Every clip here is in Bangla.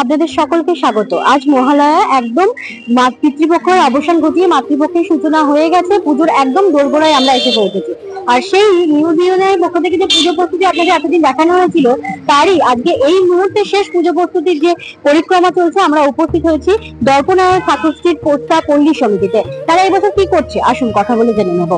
আপনাদের সকলকে স্বাগত। আজ মহালয়া, একদম পিতৃপক্ষের অবসান ঘটিয়ে মাতৃপক্ষের সূচনা হয়ে গেছে। পুজোর একদম দোরগোড়ায় আমরা এসে পৌঁছেছি। আর সেই নিউজ ইউনিয়নের পক্ষ থেকে যে পুজো প্রস্তুতি আপনাদের এতদিন দেখানো হয়েছিল, তারই আজকে এই মুহূর্তে শেষ পুজো প্রস্তুতির যে পরিক্রমা চলছে, আমরা উপস্থিত হয়েছি দর্পণায়ন ঠাকুর স্ট্রিট পোস্তা পল্লী সমিতিতে। তারা এবছর কি করছে, আসুন কথা বলে জেনে নেব।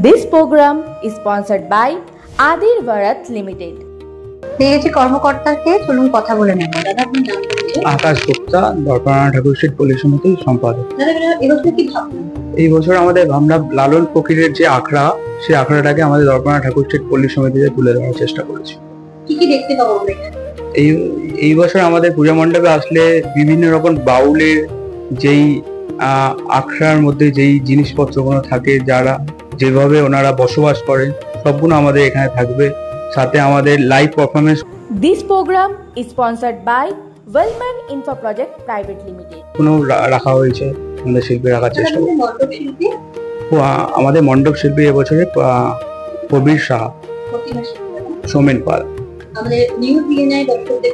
This program is sponsored by Adir Bharat Limited. দেখেছি কর্মকর্তাকে, চলুন কথা বলে নেব। দাদা, আপনি নাম বলুন। আকাশ গুপ্তা, দর্পণায়ন ঠাকুর স্ট্রিট পল্লী সমিতির সম্পাদক। দাদা, এবছর কি ভাবনা? এই বছর আমাদের আমরা লালন ফকিরের যে আখড়া, সেই আখড়াটাকে আমাদের দর্পণায়ন ঠাকুর স্ট্রিট পল্লী সমিতিতে তুলে ধরার চেষ্টা করেছি। কি কি দেখতে পাবো আমরা? এই বছর আমাদের পূজা মণ্ডপে আসলে বিভিন্ন রকম বাউলের যেই আখড়ার মধ্যে যেই জিনিসপত্রগুলো থাকে, যারা যেভাবে ওনারা বসবাস করেন, সবগুলো আমাদের এখানে থাকবে। সাথে আমাদের live performance. This program is sponsored by Wellman Info Project Private Limited. কোনো রাখা হয়েছে, আমাদের শিল্পী রাখার চেষ্টা করব। মণ্ডপ শিল্পী আমাদের মণ্ডপ শিল্পী এবছরে কবির সাহা, সোমেন পাল। আমাদের নিউজ ইউনিয়নের দর্শকদের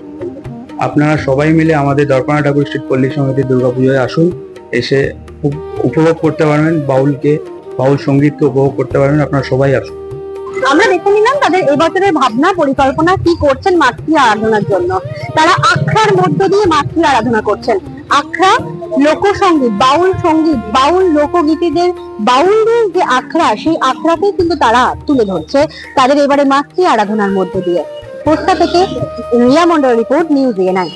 আপনারা সবাই মিলে আমাদের দর্পণায়ন ঠাকুর স্ট্রিট পল্লী সমিতির দুর্গাপুজোয় আসুন, এসে উপভোগ করতে পারবেন, বাউল সঙ্গীতকে উপভোগ করতে পারবেন। আপনারা সবাই আসুন। আমরা দেখে নিলাম তাদের এবছরের ভাবনা পরিকল্পনা কি করছেন মাতৃ আরাধনার জন্য। তারা আখড়ার মধ্য দিয়ে মাতৃ আরাধনা করছেন। আখড়া লোকসঙ্গীত, বাউল লোকগীতিদের, বাউলদের যে আখড়া, সেই আখড়াকে কিন্তু তারা তুলে ধরছে তাদের এবারে মাতৃ আরাধনার মধ্য দিয়ে। পোস্তা থেকে Riya Mondal report, news union.